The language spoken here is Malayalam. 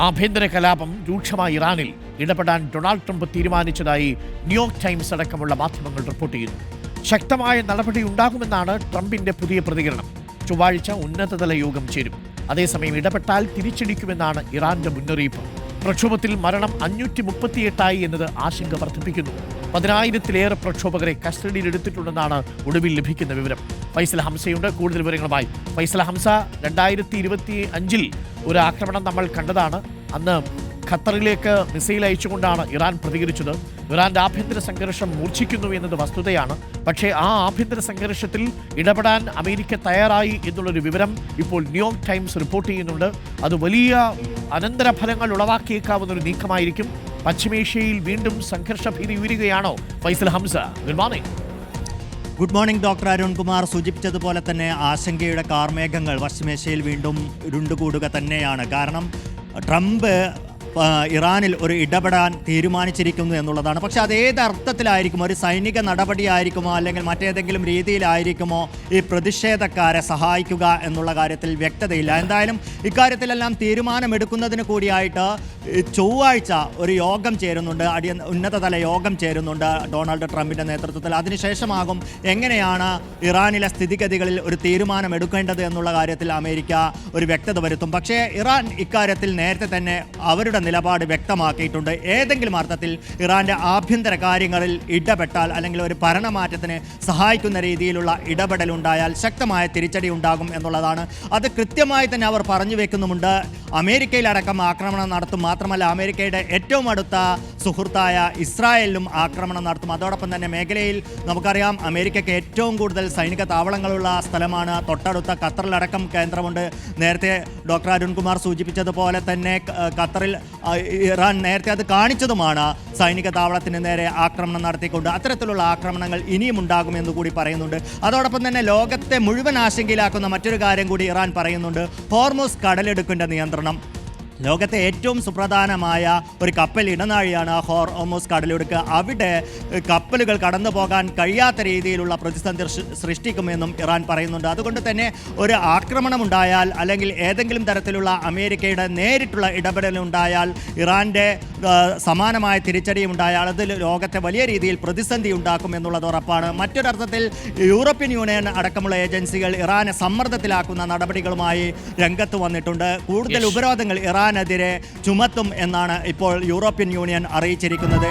ആഭ്യന്തര കലാപം രൂക്ഷമായ ഇറാനിൽ ഇടപെടാൻ ഡൊണാൾഡ് ട്രംപ് തീരുമാനിച്ചതായി ന്യൂയോർക്ക് ടൈംസ് അടക്കമുള്ള മാധ്യമങ്ങൾ റിപ്പോർട്ട് ചെയ്യുന്നു. ശക്തമായ നടപടി ഉണ്ടാകുമെന്നാണ് ട്രംപിന്റെ പുതിയ പ്രതികരണം. ചൊവ്വാഴ്ച ഉന്നതതല യോഗം ചേരും. അതേസമയം ഇടപെട്ടാൽ തിരിച്ചടിക്കുമെന്നാണ് ഇറാന്റെ മുന്നറിയിപ്പ്. പ്രക്ഷോഭത്തിൽ മരണം 538 എന്നത് ആശങ്ക വർദ്ധിപ്പിക്കുന്നു. 10,000-ലേറെ പ്രക്ഷോഭകരെ കസ്റ്റഡിയിലെടുത്തിട്ടുണ്ടെന്നാണ് ഒടുവിൽ ലഭിക്കുന്ന വിവരം. ഫൈസൽ ഹംസയുണ്ട് കൂടുതൽ വിവരങ്ങളുമായി. ഫൈസൽ ഹംസ, 2025 ഒരു ആക്രമണം നമ്മൾ കണ്ടതാണ്. അന്ന് ഖത്തറിലേക്ക് മിസൈൽ അയച്ചുകൊണ്ടാണ് ഇറാൻ പ്രതികരിച്ചത്. ഇറാന്റെ ആഭ്യന്തര സംഘർഷം മൂർച്ഛിക്കുന്നു എന്നത് വസ്തുതയാണ്. പക്ഷേ ആ ആഭ്യന്തര സംഘർഷത്തിൽ ഇടപെടാൻ അമേരിക്ക തയ്യാറായി എന്നുള്ളൊരു വിവരം ഇപ്പോൾ ന്യൂയോർക്ക് ടൈംസ് റിപ്പോർട്ട് ചെയ്യുന്നുണ്ട്. അത് വലിയ അനന്തരഫലങ്ങൾ ഉളവാക്കിയേക്കാവുന്ന ഒരു നീക്കമായിരിക്കും. പശ്ചിമേഷ്യയിൽ വീണ്ടും സംഘർഷഭീതി ഉയരുകയാണോ Faisal Hamza? Good morning doctor Arunkumar. സൂചിപ്പിച്ചതുപോലെ തന്നെ ആശങ്കയുടെ കാർമേഘങ്ങൾ പശ്ചിമേഷ്യയിൽ വീണ്ടും ഉരുണ്ടുകൂടുക തന്നെയാണ്. കാരണം ട്രംപ് ഇറാനിൽ ഒരു ഇടപെടാൻ തീരുമാനിച്ചിരിക്കുന്നു എന്നുള്ളതാണ്. പക്ഷെ അത് ഏത് അർത്ഥത്തിലായിരിക്കും? ഒരു സൈനിക നടപടിയായിരിക്കുമോ അല്ലെങ്കിൽ മറ്റേതെങ്കിലും രീതിയിലായിരിക്കുമോ ഈ പ്രതിഷേധക്കാരെ സഹായിക്കുക എന്നുള്ള കാര്യത്തിൽ വ്യക്തതയില്ല. എന്തായാലും ഇക്കാര്യത്തിലെല്ലാം തീരുമാനമെടുക്കുന്നതിന് കൂടിയായിട്ട് ചൊവ്വാഴ്ച ഒരു യോഗം ചേരുന്നുണ്ട്, ഉന്നതതല യോഗം ചേരുന്നുണ്ട് ഡൊണാൾഡ് ട്രംപിൻ്റെ നേതൃത്വത്തിൽ. അതിനുശേഷമാകും എങ്ങനെയാണ് ഇറാനിലെ സ്ഥിതിഗതികളിൽ ഒരു തീരുമാനം എടുക്കേണ്ടത് എന്നുള്ള കാര്യത്തിൽ അമേരിക്ക ഒരു വ്യക്തത വരുത്തും. പക്ഷേ ഇറാൻ ഇക്കാര്യത്തിൽ നേരത്തെ തന്നെ അവരുടെ നിലപാട് വ്യക്തമാക്കിയിട്ടുണ്ട്. ഏതെങ്കിലും അർത്ഥത്തിൽ ഇറാന്റെ ആഭ്യന്തര കാര്യങ്ങളിൽ ഇടപെട്ടാൽ അല്ലെങ്കിൽ ഒരു ഭരണമാറ്റത്തിന് സഹായിക്കുന്ന രീതിയിലുള്ള ഇടപെടലുണ്ടായാൽ ശക്തമായ തിരിച്ചടി ഉണ്ടാകും എന്നുള്ളതാണ്. അത് കൃത്യമായി തന്നെ അവർ പറഞ്ഞു വെക്കുന്നുമുണ്ട്. അമേരിക്കയിലടക്കം ആക്രമണം നടത്തും. മാത്രമല്ല അമേരിക്കയുടെ ഏറ്റവും അടുത്ത സുഹൃത്തായ ഇസ്രായേലിലും ആക്രമണം നടത്തും. അതോടൊപ്പം തന്നെ മേഖലയിൽ നമുക്കറിയാം അമേരിക്കയ്ക്ക് ഏറ്റവും കൂടുതൽ സൈനിക താവളങ്ങളുള്ള സ്ഥലമാണ്. തൊട്ടടുത്ത ഖത്തറിലടക്കം കേന്ദ്രമുണ്ട്. നേരത്തെ ഡോക്ടർ അരുൺകുമാർ സൂചിപ്പിച്ചതുപോലെ തന്നെ ഖത്തറിൽ ഇറാൻ നേരത്തെ അത് കാണിച്ചതുമാണ്. സൈനിക താവളത്തിന് നേരെ ആക്രമണം നടത്തിക്കൊണ്ട് അത്തരത്തിലുള്ള ആക്രമണങ്ങൾ ഇനിയും ഉണ്ടാകുമെന്ന് കൂടി പറയുന്നുണ്ട്. അതോടൊപ്പം തന്നെ ലോകത്തെ മുഴുവൻ ആശങ്കയിലാക്കുന്ന മറ്റൊരു കാര്യം കൂടി ഇറാൻ പറയുന്നുണ്ട്. ഹോർമുസ് കടലിടുക്കിൻ്റെ നിയന്ത്രണം. ലോകത്തെ ഏറ്റവും സുപ്രധാനമായ ഒരു കപ്പൽ ഇടനാഴിയാണ് ഹോർമുസ് കടലിടുക്ക്. അവിടെ കപ്പലുകൾ കടന്നു പോകാൻ കഴിയാത്ത രീതിയിലുള്ള പ്രതിസന്ധി സൃഷ്ടിക്കുമെന്നും ഇറാൻ പറയുന്നുണ്ട്. അതുകൊണ്ട് തന്നെ ഒരു ആക്രമണമുണ്ടായാൽ അല്ലെങ്കിൽ ഏതെങ്കിലും തരത്തിലുള്ള അമേരിക്കയുടെ നേരിട്ടുള്ള ഇടപെടലുണ്ടായാൽ, ഇറാൻ്റെ സമാനമായ തിരിച്ചടിയുണ്ടായാൽ അത് ലോകത്തെ വലിയ രീതിയിൽ പ്രതിസന്ധി ഉണ്ടാക്കും എന്നുള്ളത് ഉറപ്പാണ്. മറ്റൊരർത്ഥത്തിൽ യൂറോപ്യൻ യൂണിയൻ അടക്കമുള്ള ഏജൻസികൾ ഇറാനെ സമ്മർദ്ദത്തിലാക്കുന്ന നടപടികളുമായി രംഗത്ത് വന്നിട്ടുണ്ട്. കൂടുതൽ ഉപരോധങ്ങൾ ഇറാനെതിരെ ചുമത്തും എന്നാണ് ഇപ്പോൾ യൂറോപ്യൻ യൂണിയൻ അറിയിച്ചിരിക്കുന്നത്.